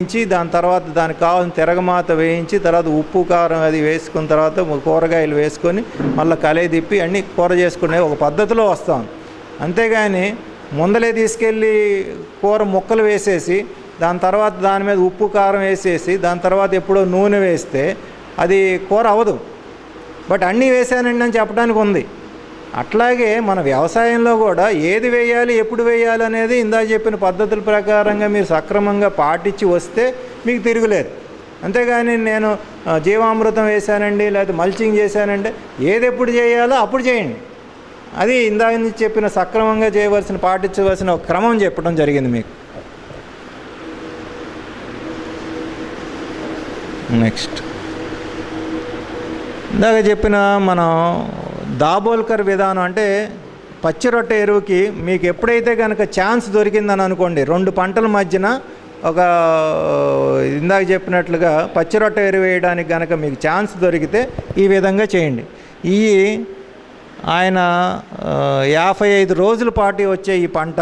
దాని తర్వాత దానికి కావాల్సిన తిరగమాత వేయించి తర్వాత ఉప్పు కారం అది వేసుకున్న తర్వాత కూరగాయలు వేసుకొని మళ్ళీ కలయి తిప్పి అన్నీ కూర చేసుకునే ఒక పద్ధతిలో వస్తాం. అంతేగాని ముందలే తీసుకెళ్ళి కూర ముక్కలు వేసేసి దాని తర్వాత దాని మీద ఉప్పు కారం వేసేసి దాని తర్వాత ఎప్పుడో నూనె వేస్తే అది కూర అవ్వదు. బట్ అన్నీ వేసానండి అని చెప్పడానికి ఉంది. అట్లాగే మన వ్యవసాయంలో కూడా ఏది వేయాలి ఎప్పుడు వేయాలి అనేది ఇందాక చెప్పిన పద్ధతుల ప్రకారంగా మీరు సక్రమంగా పాటించి వస్తే మీకు తిరుగులేదు. అంతేగాని నేను జీవామృతం వేశానండి లేకపోతే మల్చింగ్ చేశానంటే ఏది ఎప్పుడు చేయాలో అప్పుడు చేయండి. అది ఇందాక నుంచి చెప్పిన సక్రమంగా చేయవలసిన పాటించవలసిన ఒక క్రమం చెప్పడం జరిగింది మీకు. నెక్స్ట్ ఇందాక చెప్పిన మనం దాబోల్కర్ విధానం అంటే పచ్చి రొట్టె ఎరువుకి మీకు ఎప్పుడైతే కనుక ఛాన్స్ దొరికిందని అనుకోండి, 2 పంటల మధ్యన ఒక ఇందాక చెప్పినట్లుగా పచ్చి రొట్టె ఎరువు వేయడానికి కనుక మీకు ఛాన్స్ దొరికితే ఈ విధంగా చేయండి. ఈ ఆయన 55 రోజుల పాటు వచ్చే ఈ పంట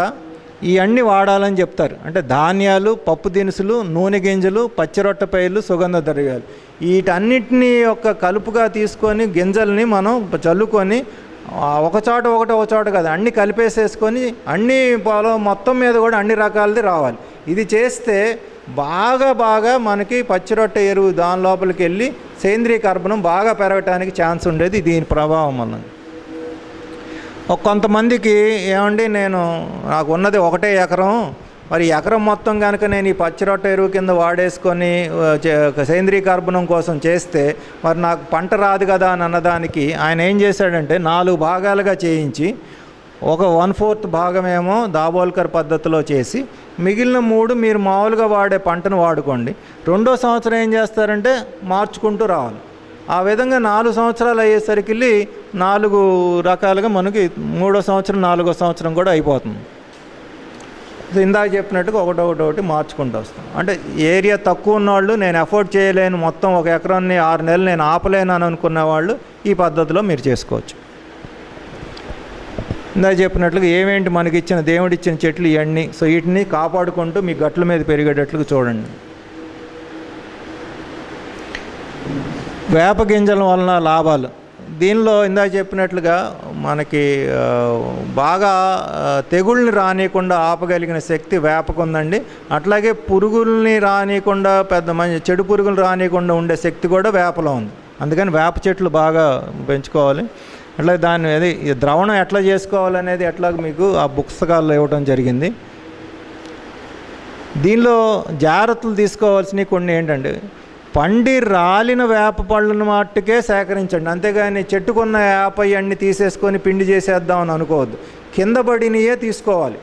ఇవన్నీ వాడాలని చెప్తారు. అంటే ధాన్యాలు, పప్పు దినుసులు, నూనె గింజలు, పచ్చి రొట్టెపైర్లు, సుగంధ ద్రవ్యాలు వీటన్నిటినీ ఒక కలుపుగా తీసుకొని గింజల్ని మనం చల్లుకొని ఒక చోట కదా అన్నీ కలిపేసేసుకొని అన్ని పొలం మొత్తం మీద కూడా అన్ని రకాలది రావాలి. ఇది చేస్తే బాగా మనకి పచ్చి రొట్టె ఎరువు దాని లోపలికి వెళ్ళి సేంద్రీయ కర్బనం బాగా పెరగటానికి ఛాన్స్ ఉండేది దీని ప్రభావం వల్ల. కొంతమందికి ఏమండి నాకు ఉన్నది 1 ఎకరం, మరి ఎకరం మొత్తం కనుక నేను ఈ పచ్చి రొట్టె ఎరువు కింద వాడేసుకొని సేంద్రీయ కర్బనం కోసం చేస్తే మరి నాకు పంట రాదు కదా అని అన్నదానికి ఆయన ఏం చేశాడంటే 4 భాగాలుగా చేయించి ఒక 1/4 భాగమేమో దాబోల్కర్ పద్ధతిలో చేసి మిగిలిన 3 మీరు మామూలుగా వాడే పంటను వాడుకోండి. 2వ సంవత్సరం ఏం చేస్తారంటే మార్చుకుంటూ రావాలి. ఆ విధంగా 4 సంవత్సరాలు అయ్యేసరికి 4 రకాలుగా మనకి 3వ సంవత్సరం 4వ సంవత్సరం కూడా అయిపోతుంది. ఇందాక చెప్పినట్టుగా ఒకటి మార్చుకుంటూ వస్తాం. అంటే ఏరియా తక్కువ ఉన్నవాళ్ళు నేను అఫోర్డ్ చేయలేను మొత్తం 1 ఎకరాన్ని 6 నెలలు నేను ఆపలేను అని అనుకున్న వాళ్ళు ఈ పద్ధతిలో మీరు చేసుకోవచ్చు. ఇందాక చెప్పినట్లుగా ఏమేంటి మనకి ఇచ్చిన దేవుడిచ్చిన చెట్లు ఇవన్నీ, సో వీటిని కాపాడుకుంటూ మీ గట్ల మీద పెరిగేటట్లుగా చూడండి. వేప గింజల వలన లాభాలు దీనిలో ఇందాక చెప్పినట్లుగా మనకి బాగా తెగుళ్ళని రానియకుండా ఆపగలిగిన శక్తి వేపకు ఉందండి. అట్లాగే పురుగుల్ని రానియకుండా మంచి చెడు పురుగులు రానియకుండా ఉండే శక్తి కూడా వేపలో ఉంది. అందుకని వేప చెట్లు బాగా పెంచుకోవాలి. అట్లాగే దాన్ని అది ద్రవణం ఎట్లా చేసుకోవాలనేది ఎట్లా మీకు ఆ పుస్తకాల్లో ఇవ్వడం జరిగింది. దీనిలో జాగ్రత్తలు తీసుకోవాల్సినవి కొన్ని ఏంటంటే పండి రాలిన వేప పళ్ళను మట్టుకే సేకరించండి. అంతేగాని చెట్టుకున్న వేప అన్నీ తీసేసుకొని పిండి చేసేద్దామని అనుకోవద్దు. కింద పడినయే తీసుకోవాలి.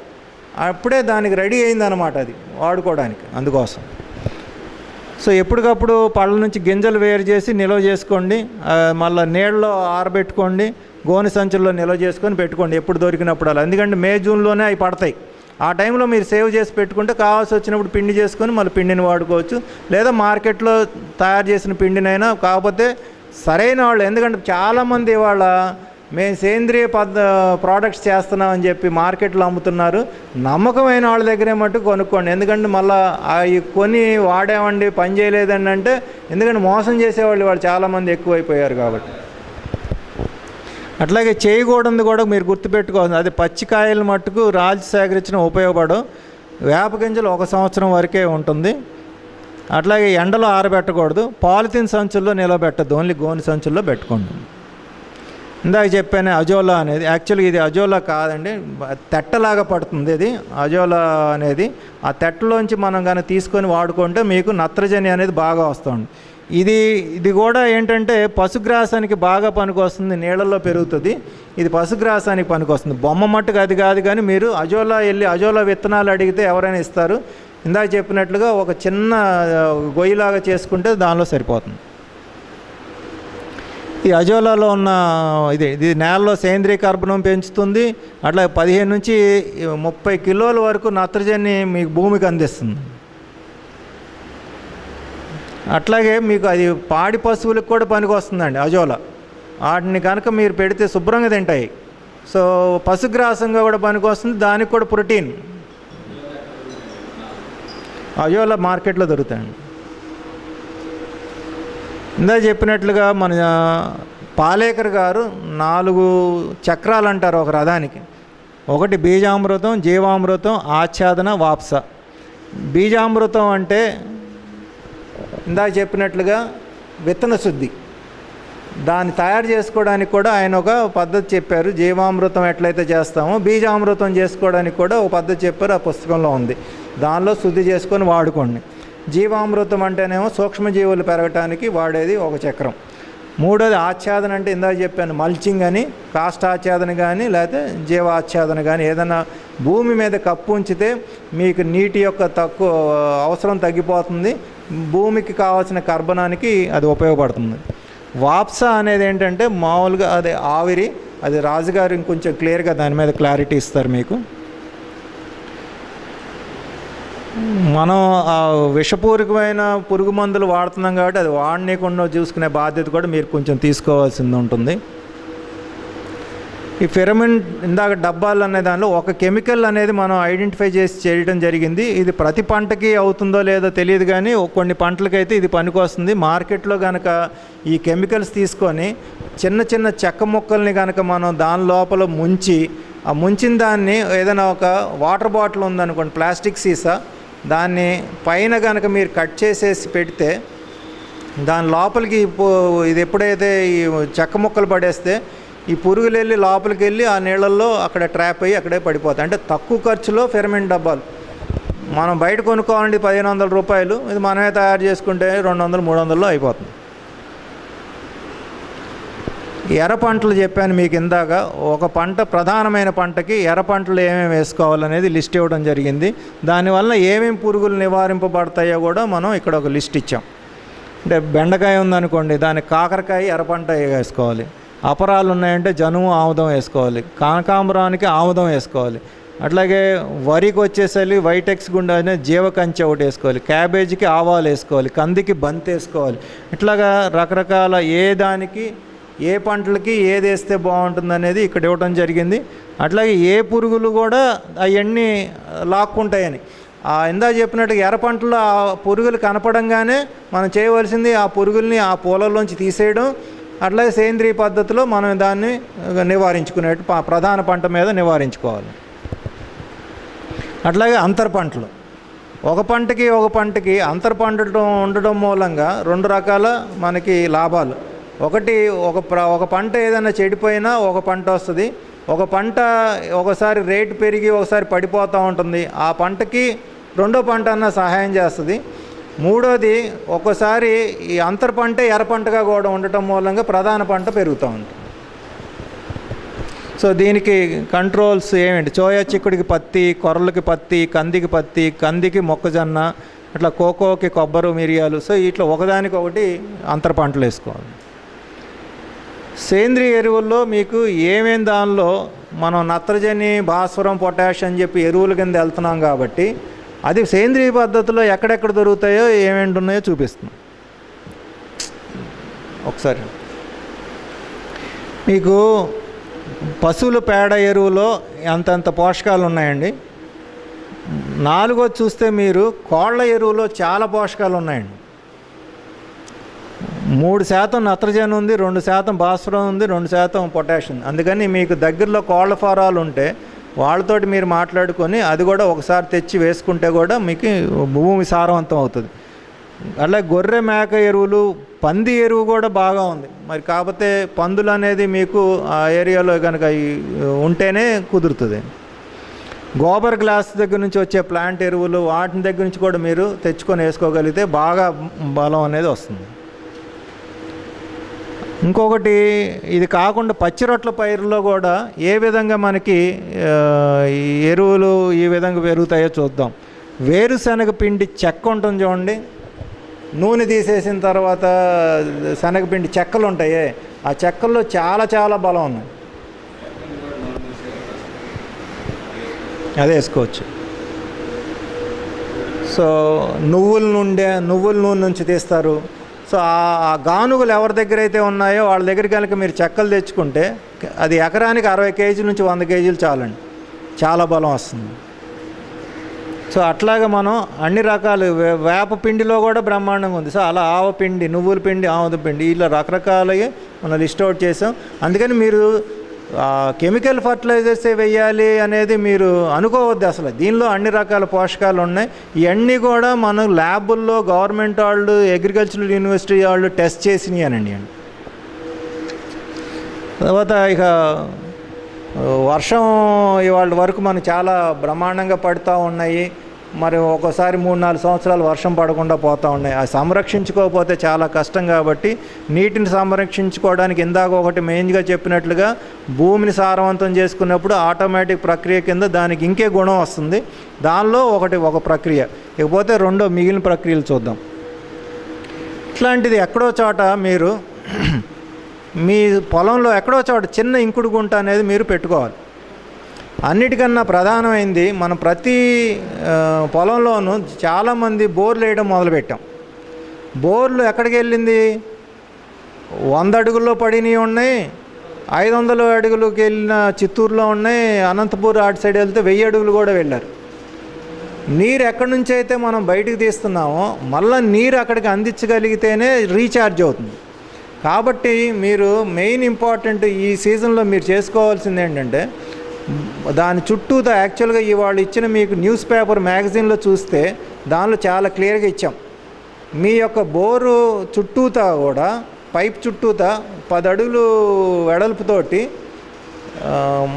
అప్పుడే దానికి రెడీ అయిందనమాట అది వాడుకోవడానికి. అందుకోసం సో ఎప్పటికప్పుడు పళ్ళ నుంచి గింజలు వేరు చేసి నిల్వ చేసుకోండి. మళ్ళీ నీళ్ళలో ఆరబెట్టుకోండి, గోనె సంచుల్లో నిల్వ చేసుకొని పెట్టుకోండి ఎప్పుడు దొరికినప్పుడు అలా. ఎందుకంటే మే జూన్లోనే అవి పడతాయి. ఆ టైంలో మీరు సేవ్ చేసి పెట్టుకుంటే కావాల్సి వచ్చినప్పుడు పిండి చేసుకొని మళ్ళీ పిండిని వాడుకోవచ్చు. లేదా మార్కెట్లో తయారు చేసిన పిండినైనా. కాకపోతే సరైన వాళ్ళు, ఎందుకంటే చాలామంది ఇవాళ మేము సేంద్రియ ప్రోడక్ట్స్ చేస్తున్నామని చెప్పి మార్కెట్లో అమ్ముతున్నారు. నమ్మకమైన వాళ్ళ దగ్గరే మట్టు కొనుక్కోండి. ఎందుకంటే మళ్ళీ అవి కొని వాడామండి పని చేయలేదండి అంటే, ఎందుకంటే మోసం చేసేవాళ్ళు వాళ్ళు చాలామంది ఎక్కువైపోయారు కాబట్టి. అట్లాగే చేయకూడదు కూడా మీరు గుర్తుపెట్టుకోవాలి. అది పచ్చికాయలు మట్టుకు రాల్చి సేకరించిన ఉపయోగపడవు. వేప గింజలు 1 సంవత్సరం వరకే ఉంటుంది. అట్లాగే ఎండలో ఆరబెట్టకూడదు. పాలిథిన్ సంచుల్లో నిలబెట్టద్దు, ఓన్లీ గోని సంచుల్లో పెట్టుకోండి. ఇందాక చెప్పాను అజోలా అనేది, యాక్చువల్గా ఇది అజోలా కాదండి, తెట్టలాగా పడుతుంది ఇది అజోలా అనేది. ఆ తెట్టలోంచి మనం కానీ తీసుకొని వాడుకుంటే మీకు నత్రజని అనేది బాగా వస్తుంది. ఇది కూడా ఏంటంటే పశుగ్రాసానికి బాగా పనికొస్తుంది, నీళ్ళల్లో పెరుగుతుంది. ఇది పశుగ్రాసానికి పనికొస్తుంది. బొమ్మ మట్టుకు అది కాదు. కానీ మీరు అజోలా విత్తనాలు అడిగితే ఎవరైనా ఇస్తారు. ఇందాక చెప్పినట్లుగా ఒక చిన్న గొయ్యిలాగా చేసుకుంటే దానిలో సరిపోతుంది. ఈ అజోలాలో ఉన్న ఇది నేలలో సేంద్రీయ కర్బనం పెంచుతుంది. అట్లా 15 నుంచి 30 కిలోల వరకు నత్రజని మీకు భూమికి అందిస్తుంది. అట్లాగే మీకు అది పాడి పశువులకు కూడా పనికి వస్తుందండి అజోలా. వాటిని కనుక మీరు పెడితే శుభ్రంగా తింటాయి. సో పశుగ్రాసంగా కూడా పనికి వస్తుంది. దానికి కూడా ప్రోటీన్ అయోలా మార్కెట్లో దొరుకుతాయండి. ఇందా చెప్పినట్లుగా మన పాలేకర్ గారు 4 చక్రాలు అంటారు ఒక రథానికి. ఒకటి బీజామృతం, జీవామృతం, ఆచ్ఛాదన, వాప్స. బీజామృతం అంటే ఇందాక చెప్పినట్లుగా విత్తన శుద్ధి, దాన్ని తయారు చేసుకోవడానికి కూడా ఆయన ఒక పద్ధతి చెప్పారు. జీవామృతం ఎట్లయితే చేస్తామో బీజామృతం చేసుకోవడానికి కూడా ఒక పద్ధతి చెప్పారు, ఆ పుస్తకంలో ఉంది. దానిలో శుద్ధి చేసుకొని వాడుకోండి. జీవామృతం అంటేనేమో సూక్ష్మజీవులు పెరగటానికి వాడేది ఒక చక్రం. మూడోది ఆచ్ఛాదన అంటే ఇందాక చెప్పాను, మల్చింగ్ అని, కాష్టాచ్ఛాదన కానీ లేకపోతే జీవాచ్ఛాదన కానీ. ఏదైనా భూమి మీద కప్పు ఉంచితే మీకు నీటి యొక్క తక్కువ అవసరం తగ్గిపోతుంది, భూమికి కావాల్సిన కర్బనానికి అది ఉపయోగపడుతుంది. వాప్స అనేది ఏంటంటే మామూలుగా అది ఆవిరి, అది రాజుగారు ఇంకొంచెం క్లియర్గా దాని మీద క్లారిటీ ఇస్తారు మీకు. మనం ఆ విషపూరితమైన పురుగు మందులు వాడుతున్నాం కాబట్టి అది వాడనీయకుండా చూసుకునే బాధ్యత కూడా మీరు కొంచెం తీసుకోవాల్సింది ఉంటుంది. ఈ ఫెరమిన్ ఇందాక డబ్బాలు అనే దానిలో ఒక కెమికల్ అనేది మనం ఐడెంటిఫై చేసి చేయడం జరిగింది. ఇది ప్రతి పంటకి అవుతుందో లేదో తెలియదు, కానీ కొన్ని పంటలకైతే ఇది పనికొస్తుంది. మార్కెట్లో కనుక ఈ కెమికల్స్ తీసుకొని చిన్న చిన్న చెక్క ముక్కల్ని కనుక మనం దాని లోపల ముంచి, ఆ ముంచిన దాన్ని ఏదైనా ఒక వాటర్ బాటిల్ ఉందనుకోండి, ప్లాస్టిక్ సీసా, దాన్ని పైన కనుక మీరు కట్ చేసేసి పెడితే దాని లోపలికి ఇది ఎప్పుడైతే ఈ చెక్క ముక్కలు పడేస్తే ఈ పురుగులు వెళ్ళి లోపలికి వెళ్ళి ఆ నీళ్ళల్లో అక్కడ ట్రాప్ అయ్యి అక్కడే పడిపోతాయి. అంటే తక్కువ ఖర్చులో ఫెర్మెంట్ డబ్బాలు మనం బయట కొనుక్కోవాలంటే 1500 రూపాయలు, ఇది మనమే తయారు చేసుకుంటే 200-300లో అయిపోతుంది. ఎర్ర పంటలు చెప్పాను మీకు ఇందాక. ఒక పంట, ప్రధానమైన పంటకి ఎర్ర పంటలు ఏమేమి వేసుకోవాలనేది లిస్ట్ ఇవ్వడం జరిగింది. దానివల్ల ఏమేమి పురుగులు నివారింపబడతాయో కూడా మనం ఇక్కడ ఒక లిస్ట్ ఇచ్చాం. అంటే బెండకాయ ఉందనుకోండి, దానికి కాకరకాయ ఎర్ర పంట వేసుకోవాలి. అపరాలు ఉన్నాయంటే జనుము ఆముదం వేసుకోవాలి. కనకాంబరానికి ఆముదం వేసుకోవాలి. అట్లాగే వరికి వచ్చేసరి వైటెక్స్ గుండా జీవకంచె ఒకటి వేసుకోవాలి. క్యాబేజీకి ఆవాలు వేసుకోవాలి. కందికి బంతి వేసుకోవాలి. ఇట్లాగా రకరకాల ఏ దానికి ఏ పంటలకి ఏది వేస్తే బాగుంటుంది అనేది ఇక్కడ ఇవ్వడం జరిగింది. అట్లాగే ఏ పురుగులు కూడా అవన్నీ లాక్కుంటాయని. ఇందా చెప్పినట్టు ఎర్ర పంటలో ఆ పురుగులు కనపడంగానే మనం చేయవలసింది ఆ పురుగుల్ని ఆ పూలల్లోంచి తీసేయడం. అట్లాగే సేంద్రియ పద్ధతిలో మనం దాన్ని నివారించుకునేట్టు ప్రధాన పంట మీద నివారించుకోవాలి. అట్లాగే అంతర పంటలు, ఒక పంటకి అంతర పంట ఉండడం మూలంగా 2 రకాల మనకి లాభాలు. ఒకటి, ఒక పంట ఏదైనా చెడిపోయినా ఒక పంట వస్తుంది. ఒక పంట ఒకసారి రేటు పెరిగి ఒకసారి పడిపోతూ ఉంటుంది, ఆ పంటకి రెండో పంట అన్న సహాయం చేస్తుంది. మూడోది, ఒక్కోసారి ఈ అంతర పంట ఎర్ర పంటగా కూడా ఉండటం మూలంగా ప్రధాన పంట పెరుగుతూ ఉంటుంది. సో దీనికి కంట్రోల్స్ ఏమిటి? చోయా చిక్కుడికి పత్తి, కొర్రలకి పత్తి, కందికి పత్తి, కందికి మొక్కజొన్న, అట్లా కోకోకి కొబ్బరి, మిరియాలు. సో ఇట్లా ఒకదానికొకటి అంతర పంటలు వేసుకోవాలి. సేంద్రియ ఎరువుల్లో మీకు ఏమేమి దానిలో మనం నత్రజని, భాస్వరం, పొటాష్ అని చెప్పి ఎరువుల కింద వెళ్తున్నాం కాబట్టి అది సేంద్రియ పద్ధతిలో ఎక్కడెక్కడ దొరుకుతాయో ఏమేంటి ఉన్నాయో చూపిస్తున్నాం. ఒకసారి మీకు పశువుల పేడ ఎరువులో అంతంత పోషకాలు ఉన్నాయండి. 4వ చూస్తే మీరు కోళ్ళ ఎరువులో చాలా పోషకాలు ఉన్నాయండి. 3% నత్రజని ఉంది, 2% భాస్వరం ఉంది, 2% పొటాష్ ఉంది. అందుకని మీకు దగ్గరలో కోళ్ళ ఫారాలు ఉంటే వాళ్ళతోటి మీరు మాట్లాడుకొని అది కూడా ఒకసారి తెచ్చి వేసుకుంటే కూడా మీకు భూమి సారవంతం అవుతుంది. అలాగే గొర్రె మేక ఎరువులు, పంది ఎరువు కూడా బాగా ఉంది. మరి కాకపోతే పందులు అనేది మీకు ఆ ఏరియాలో కనుక ఉంటేనే కుదురుతుంది. గోబర్ గ్లాస్ దగ్గర నుంచి వచ్చే ప్లాంట్ ఎరువులు, వాటిని దగ్గర నుంచి కూడా మీరు తెచ్చుకొని వేసుకోగలిగితే బాగా బలం అనేది వస్తుంది. ఇంకొకటి, ఇది కాకుండా పచ్చి రొట్ల పైరులో కూడా ఏ విధంగా మనకి ఎరువులు ఈ విధంగా పెరుగుతాయో చూద్దాం. వేరుశనగ పిండి చెక్క ఉంటుంది చూడండి, నూనె తీసేసిన తర్వాత శనగపిండి చెక్కలు ఉంటాయి, ఆ చెక్కల్లో చాలా చాలా బలం ఉంది. అదే వేసుకోవచ్చు. సో నువ్వుల నూనె నుంచి తీస్తారు. సో ఆ గానుగులు ఎవరి దగ్గర అయితే ఉన్నాయో వాళ్ళ దగ్గర కనుక మీరు చెక్కలు తెచ్చుకుంటే అది ఎకరానికి 60 కేజీల నుంచి 100 కేజీలు చాలండి, చాలా బలం వస్తుంది. సో అట్లాగా మనం అన్ని రకాలు వేప పిండిలో కూడా బ్రహ్మాండంగా ఉంది. సో అలా ఆవ పిండి, నువ్వుల పిండి, ఆముద పిండి, ఇలా రకరకాలుగా మనం లిస్ట్ అవుట్ చేసాం. అందుకని మీరు కెమికల్ ఫర్టిలైజర్సే వేయాలి అనేది మీరు అనుకోవద్దు. అసలు దీనిలో అన్ని రకాల పోషకాలు ఉన్నాయి. ఇవన్నీ కూడా మనం ల్యాబుల్లో గవర్నమెంట్ వాళ్ళు, అగ్రికల్చరల్ యూనివర్సిటీ వాళ్ళు టెస్ట్ చేసినాయి అనండి. తర్వాత ఇక వర్షం ఇవాళ వరకు మనకు చాలా బ్రహ్మాండంగా పడుతూ ఉన్నాయి. మరి ఒక్కోసారి 3-4 సంవత్సరాలు వర్షం పడకుండా పోతూ ఉన్నాయి. అది సంరక్షించుకోకపోతే చాలా కష్టం. కాబట్టి నీటిని సంరక్షించుకోవడానికి ఇందాక ఒకటి మెయిన్గా చెప్పినట్లుగా భూమిని సారవంతం చేసుకున్నప్పుడు ఆటోమేటిక్ ప్రక్రియ కింద దానికి ఇంకే గుణం వస్తుంది. దానిలో ఒక ప్రక్రియ. ఇకపోతే రెండో మిగిలిన ప్రక్రియలు చూద్దాం. ఇట్లాంటిది ఎక్కడో చోట మీరు మీ పొలంలో ఎక్కడో చోట చిన్న ఇంకుడు గుంట అనేది మీరు పెట్టుకోవాలి. అన్నిటికన్నా ప్రధానమైంది, మనం ప్రతి పొలంలోనూ చాలామంది బోర్లు వేయడం మొదలుపెట్టాం. బోర్లు ఎక్కడికి వెళ్ళింది? 100 అడుగుల్లో పడినవి ఉన్నాయి, 500 అడుగులకు వెళ్ళిన చిత్తూరులో ఉన్నాయి, అనంతపూర్ అటు సైడ్ వెళ్తే 1000 అడుగులు కూడా వెళ్ళారు. నీరు ఎక్కడి నుంచి అయితే మనం బయటికి తీస్తున్నామో మళ్ళీ నీరు అక్కడికి అందించగలిగితేనే రీఛార్జ్ అవుతుంది. కాబట్టి మీరు మెయిన్ ఇంపార్టెంట్ ఈ సీజన్లో మీరు చేసుకోవాల్సింది ఏంటంటే, దాని చుట్టూతో యాక్చువల్గా ఇవాళ ఇచ్చిన మీకు న్యూస్ పేపర్ మ్యాగజైన్లో చూస్తే దానిలో చాలా క్లియర్గా ఇచ్చాం. మీ యొక్క బోరు చుట్టూతా కూడా పైప్ చుట్టూతా 10 అడుగులు వెడల్పుతోటి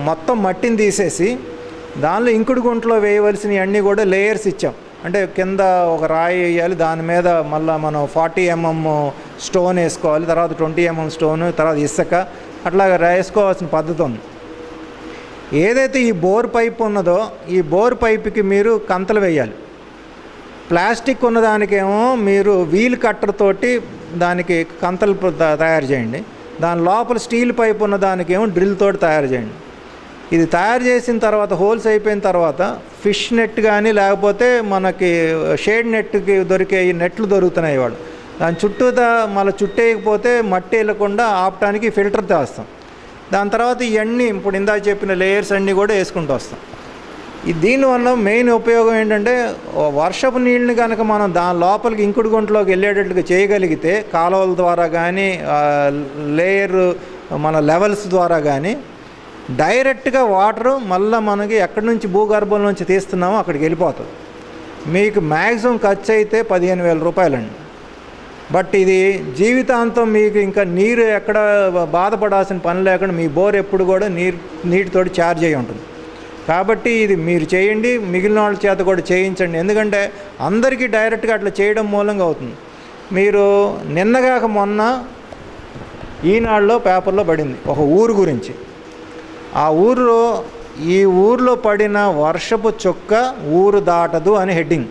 మొత్తం మట్టిని తీసేసి దానిలో ఇంకుడు గుంటలో వేయవలసినవి అన్నీ కూడా లేయర్స్ ఇచ్చాం. అంటే కింద ఒక రాయి వేయాలి, దాని మీద మళ్ళీ మనం 40 mm స్టోన్ వేసుకోవాలి, తర్వాత 20 mm స్టోన్, తర్వాత ఇసుక, అట్లాగా వేసుకోవాల్సిన పద్ధతి ఉంది. ఏదైతే ఈ బోర్ పైప్ ఉన్నదో ఈ బోర్ పైప్కి మీరు కంతలు వేయాలి. ప్లాస్టిక్ ఉన్నదానికేమో మీరు వీల్ కట్టర్ తోటి దానికి కంతలు తయారు చేయండి. దాని లోపల స్టీల్ పైప్ ఉన్నదానికేమో డ్రిల్ తోటి తయారు చేయండి. ఇది తయారు చేసిన తర్వాత హోల్స్ అయిపోయిన తర్వాత ఫిష్ నెట్ కానీ లేకపోతే మనకి షేడ్ నెట్కి దొరికే ఈ నెట్లు దొరుకుతున్నాయి వాడు. దాని చుట్టూతా మళ్ళీ చుట్టేయకపోతే మట్టి వెళ్ళకుండా ఆపటానికి ఫిల్టర్ చేస్తాం. దాని తర్వాత ఇవన్నీ ఇప్పుడు ఇందాక చెప్పిన లేయర్స్ అన్నీ కూడా వేసుకుంటూ వస్తాం. దీనివల్ల మెయిన్ ఉపయోగం ఏంటంటే, వర్షపు నీళ్ళని కనుక మనం దాని లోపలికి ఇంకుడు గుంటలోకి వెళ్ళేటట్టుగా చేయగలిగితే కాలువల ద్వారా కానీ లేయర్ మన లెవెల్స్ ద్వారా కానీ డైరెక్ట్గా వాటరు మళ్ళీ మనకి ఎక్కడి నుంచి భూగర్భం నుంచి తీస్తున్నామో అక్కడికి వెళ్ళిపోతుంది. మీకు మ్యాక్సిమం ఖర్చు అయితే 15,000 రూపాయలండి. బట్ ఇది జీవితాంతం మీకు ఇంకా నీరు ఎక్కడ బాధపడాల్సిన పని లేకుండా మీ బోర్ ఎప్పుడు కూడా నీటితోటి ఛార్జ్ అయి ఉంటుంది. కాబట్టి ఇది మీరు చేయండి, మిగిలిన వాళ్ళ చేత కూడా చేయించండి. ఎందుకంటే అందరికీ డైరెక్ట్గా అట్లా చేయడం మూలంగా అవుతుంది. మీరు నిన్నగాక మొన్న ఈనాడులో పేపర్లో పడింది ఒక ఊరు గురించి. ఆ ఈ ఊరిలో పడిన వర్షపు చుక్క ఊరు దాటదు అని హెడ్డింగ్.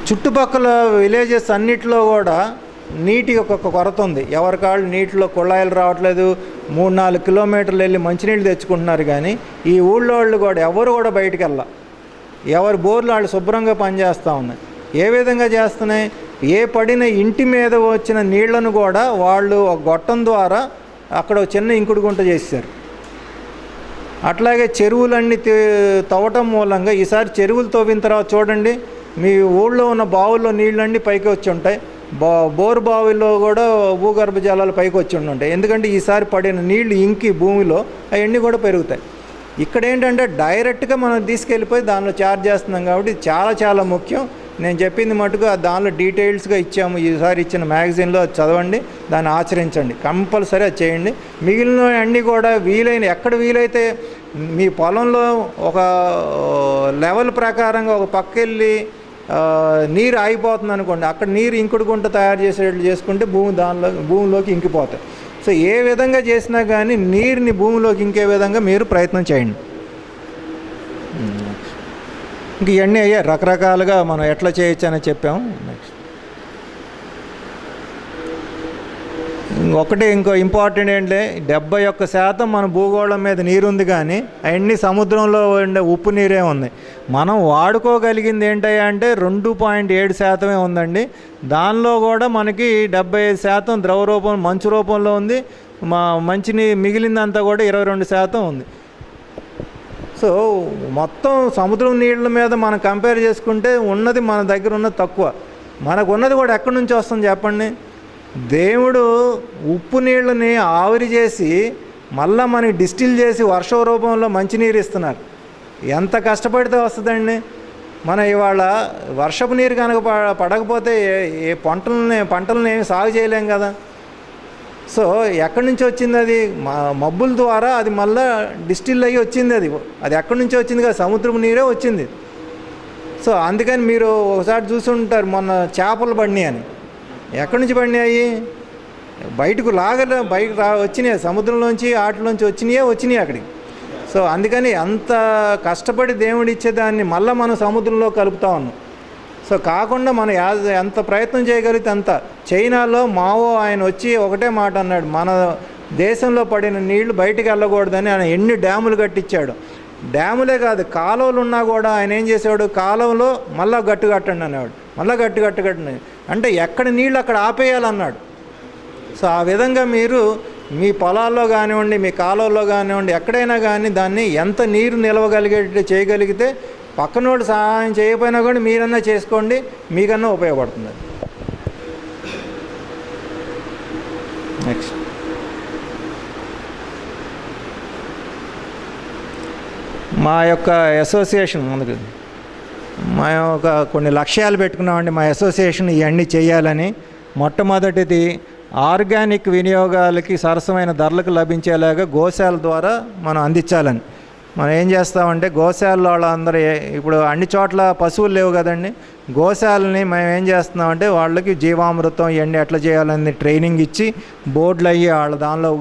చుట్టుపక్కల విలేజెస్ అన్నిటిలో కూడా నీటి ఒక కొరత ఉంది. ఎవరికాళ్ళు నీటిలో కుళాయిలు రావట్లేదు, 3-4 కిలోమీటర్లు వెళ్ళి మంచినీళ్ళు తెచ్చుకుంటున్నారు. కానీ ఈ ఊళ్ళో వాళ్ళు కూడా ఎవరు కూడా బయటికి వెళ్ళా, ఎవరి బోర్లు వాళ్ళు శుభ్రంగా పనిచేస్తూ ఉన్నాయి. ఏ విధంగా చేస్తున్నాయి? ఏ పడిన ఇంటి మీద వచ్చిన నీళ్లను కూడా వాళ్ళు ఒక గొట్టం ద్వారా అక్కడ చిన్న ఇంకుడు గుంట చేశారు. అట్లాగే చెరువులన్నీ తవ్వటం మూలంగా ఈసారి చెరువులు తవ్విన తర్వాత చూడండి, మీ ఊళ్ళో ఉన్న బావుల్లో నీళ్ళన్నీ పైకి వచ్చి ఉంటాయి. బోరు బావిలో కూడా భూగర్భ జలాలు పైకి వచ్చి ఉంటాయి. ఎందుకంటే ఈసారి పడిన నీళ్లు ఇంకి భూమిలో అవన్నీ కూడా పెరుగుతాయి. ఇక్కడ ఏంటంటే డైరెక్ట్గా మనం తీసుకెళ్ళిపోయి దానిలో ఛార్జ్ చేస్తున్నాం. కాబట్టి చాలా చాలా ముఖ్యం. నేను చెప్పింది మటుకు దానిలో డీటెయిల్స్గా ఇచ్చాము. ఈసారి ఇచ్చిన మ్యాగజైన్లో చదవండి, దాన్ని ఆచరించండి, కంపల్సరీ అది చేయండి. మిగిలిన అన్నీ కూడా ఎక్కడ వీలైతే మీ పొలంలో ఒక లెవెల్ ప్రకారంగా ఒక పక్కెళ్ళి నీరు ఆగిపోతుంది అనుకోండి, అక్కడ నీరు ఇంకుడు గుంట తయారు చేసేటట్లు చేసుకుంటే భూమిలోకి ఇంకిపోతాయి. సో ఏ విధంగా చేసినా కానీ నీరుని భూమిలోకి ఇంకే విధంగా మీరు ప్రయత్నం చేయండి. ఇంక ఇవన్నీ అయ్యా రకరకాలుగా మనం ఎట్లా చేయొచ్చు అని చెప్పాము. నెక్స్ట్ ఇంకో ఇంపార్టెంట్ ఏంటంటే 71% మన భూగోళం మీద నీరుంది, కానీ అవన్నీ సముద్రంలో ఉండే ఉప్పు నీరే ఉంది. మనం వాడుకోగలిగింది ఏంటయ్యా అంటే 2.7% ఉందండి. దానిలో కూడా మనకి 75% ద్రవ రూపం మంచు రూపంలో ఉంది. మంచిని మిగిలిందంతా కూడా 22% ఉంది. సో మొత్తం సముద్రం నీళ్ళ మీద మనం కంపేర్ చేసుకుంటే ఉన్నది మన దగ్గర ఉన్నది తక్కువ. మనకు ఉన్నది కూడా ఎక్కడి నుంచి వస్తుంది చెప్పండి? దేవుడు ఉప్పు నీళ్ళని ఆవిరి చేసి మళ్ళీ మనకి డిస్టిల్ చేసి వర్ష రూపంలో మంచినీరు ఇస్తున్నారు. ఎంత కష్టపడితే వస్తుందండి? మనం ఇవాళ వర్షపు నీరు కనుక పడకపోతే ఏ పంటలని ఏమి సాగు చేయలేం కదా. సో ఎక్కడి నుంచి వచ్చింది అది? మబ్బుల ద్వారా అది మళ్ళీ డిస్టిల్ అయ్యి వచ్చింది. అది ఎక్కడి నుంచి వచ్చింది కదా, సముద్రపు నీరే వచ్చింది. సో అందుకని మీరు ఒకసారి చూసి ఉంటారు, మొన్న చేపలు పడినాయి అని. ఎక్కడి నుంచి పడినాయి? బయటకు వచ్చినాయి, సముద్రంలోంచి వాటిలోంచి వచ్చినాయి అక్కడికి. సో అందుకని అంత కష్టపడి దేవుడు ఇచ్చేదాన్ని మళ్ళీ మనం సముద్రంలో కలుపుతా ఉన్నాం. సో కాకుండా మనం ఎంత ప్రయత్నం చేయగలిగితే అంత. చైనాలో మావో ఆయన వచ్చి ఒకటే మాట అన్నాడు, మన దేశంలో పడిన నీళ్లు బయటికి వెళ్ళకూడదని ఆయన ఎన్ని డ్యాములు కట్టించాడు. డ్యాములే కాదు, కాలువలు ఉన్నా కూడా ఆయన ఏం చేసేవాడు, కాలువలో మళ్ళీ గట్టు కట్టండి అనేవాడు, మళ్ళీ గట్టు కట్టండి అంటే ఎక్కడ నీళ్ళు అక్కడ ఆపేయాలన్నాడు. సో ఆ విధంగా మీరు మీ పొలాల్లో కానివ్వండి, మీ కాలువల్లో కానివ్వండి, ఎక్కడైనా కానీ దాన్ని ఎంత నీరు నిలవగలిగేటట్టు చేయగలిగితే పక్కనోడు సహాయం చేయకపోయినా కూడా మీరన్నా చేసుకోండి, మీకన్నా ఉపయోగపడుతుంది. నెక్స్ట్ మా యొక్క అసోసియేషన్ ముందుకు మా యొక్క కొన్ని లక్ష్యాలు పెట్టుకున్నామండి. మా అసోసియేషన్ ఇవన్నీ చేయాలని. మొట్టమొదటిది ఆర్గానిక్ వినియోగాలకి సరసమైన ధరలకు లభించేలాగా గోశాల ద్వారా మనం అందించాలని. మనం ఏం చేస్తామంటే గోశాలలో వాళ్ళందరూ ఇప్పుడు అన్ని చోట్ల పశువులు లేవు కదండి. గోశాలని మేము ఏం చేస్తున్నామంటే వాళ్ళకి జీవామృతం ఇవన్నీ ఎట్లా చేయాలని ట్రైనింగ్ ఇచ్చి బోర్డులు అయ్యి వాళ్ళ దానిలో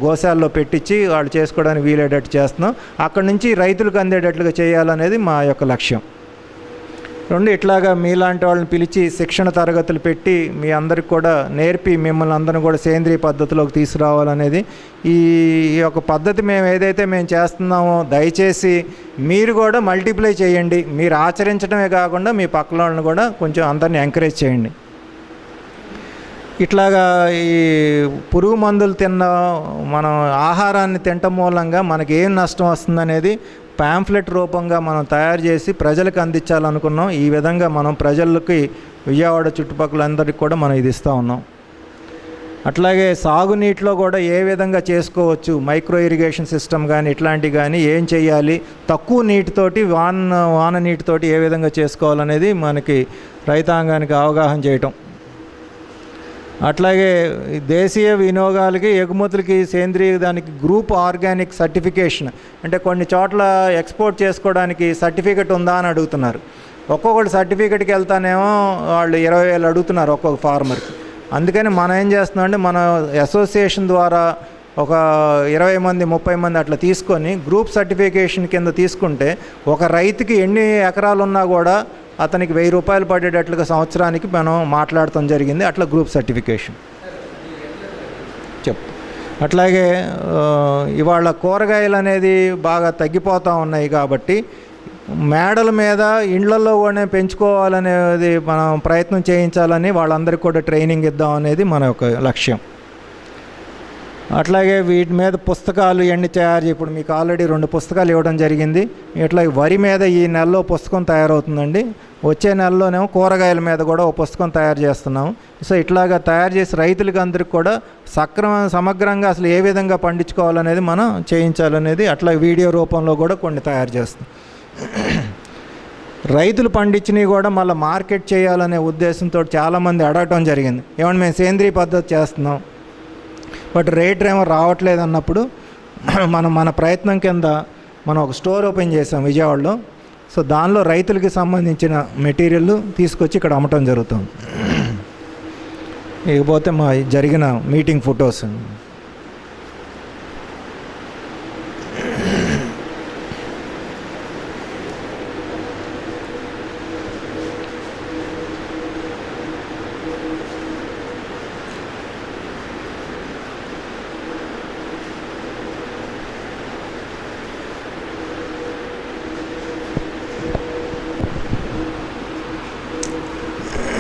గోశాలలో పెట్టించి వాళ్ళు చేసుకోవడానికి వీలయ్యేటట్టు చేస్తున్నాం. అక్కడి నుంచి రైతులకు అందేటట్లుగా చేయాలనేది మా యొక్క లక్ష్యం. రెండు, ఇట్లాగా మీలాంటి వాళ్ళని పిలిచి శిక్షణ తరగతులు పెట్టి మీ అందరికి కూడా నేర్పి మిమ్మల్ని అందరిని కూడా సేంద్రియ పద్ధతిలోకి తీసుకురావాలనేది ఈ యొక్క పద్ధతి. మేము ఏదైతే మేము చేస్తున్నామో దయచేసి మీరు కూడా మల్టిప్లై చేయండి. మీరు ఆచరించడమే కాకుండా మీ పక్కన వాళ్ళని కూడా కొంచెం అందరిని ఎంకరేజ్ చేయండి. ఇట్లాగా ఈ పురుగు మందులు మనం ఆహారాన్ని తినటం మూలంగా మనకి ఏం నష్టం వస్తుందనేది ప్యాంఫ్లెట్ రూపంగా మనం తయారు చేసి ప్రజలకు అందించాలనుకున్నాం. ఈ విధంగా మనం ప్రజలకి విజయవాడ చుట్టుపక్కల అందరికీ కూడా మనం ఇది ఇస్తూ ఉన్నాం. అట్లాగే సాగునీటిలో కూడా ఏ విధంగా చేసుకోవచ్చు, మైక్రో ఇరిగేషన్ సిస్టమ్ కానీ ఇట్లాంటివి కానీ ఏం చేయాలి, తక్కువ నీటితోటి వాన నీటితోటి ఏ విధంగా చేసుకోవాలనేది మనకి రైతాంగానికి అవగాహన చేయటం. అట్లాగే దేశీయ వినియోగాలకి ఎగుమతులకి సేంద్రియ దానికి గ్రూప్ ఆర్గానిక్ సర్టిఫికేషన్ అంటే కొన్ని చోట్ల ఎక్స్పోర్ట్ చేసుకోవడానికి సర్టిఫికెట్ ఉందా అని అడుగుతున్నారు. ఒక్కొక్కటి సర్టిఫికెట్కి వెళ్తానేమో వాళ్ళు 20,000 అడుగుతున్నారు ఒక్కొక్క ఫార్మర్కి. అందుకని మనం ఏం చేస్తున్నాం అంటే మన అసోసియేషన్ ద్వారా ఒక 20 మంది 30 మంది అట్లా తీసుకొని గ్రూప్ సర్టిఫికేషన్ కింద తీసుకుంటే ఒక రైతుకి ఎన్ని ఎకరాలు ఉన్నా కూడా అతనికి 1,000 రూపాయలు పడేటట్లుగా సంవత్సరానికి మనం మాట్లాడటం జరిగింది. అట్లా గ్రూప్ సర్టిఫికేషన్ అట్లాగే ఇవాళ కూరగాయలు అనేది బాగా తగ్గిపోతూ ఉన్నాయి కాబట్టి మేడల మీద ఇండ్లలో కూడా పెంచుకోవాలనేది మనం ప్రయత్నం చేయించాలని వాళ్ళందరికీ కూడా ట్రైనింగ్ ఇద్దాం అనేది మన యొక్క లక్ష్యం. అట్లాగే వీటి మీద పుస్తకాలు ఇవన్నీ తయారు ఇప్పుడు మీకు ఆల్రెడీ 2 పుస్తకాలు ఇవ్వడం జరిగింది. ఇట్లా వరి మీద ఈ నెలలో పుస్తకం తయారవుతుందండి. వచ్చే నెలలోనేమో కూరగాయల మీద కూడా ఒక పుస్తకం తయారు చేస్తున్నాము. సో ఇట్లాగా తయారు చేసి రైతులకి అందరికి కూడా సమగ్రంగా అసలు ఏ విధంగా పండించుకోవాలనేది మనం చేయించాలనేది అట్లా వీడియో రూపంలో కూడా కొన్ని తయారు చేస్తాం. రైతులు పండించినవి కూడా మళ్ళీ మార్కెట్ చేయాలనే ఉద్దేశంతో చాలామంది అడగటం జరిగింది. ఏమన్నా మేము సేంద్రియ పద్ధతి చేస్తున్నాం బట్ రేట్ ఏమో రావట్లేదు అన్నప్పుడు మన ప్రయత్నం కింద మనం ఒక స్టోర్ ఓపెన్ చేసాం విజయవాడలో. సో దానిలో రైతులకి సంబంధించిన మెటీరియల్ తీసుకొచ్చి ఇక్కడ అమ్మటం జరుగుతుంది. ఇకపోతే మా జరిగిన మీటింగ్ ఫొటోస్.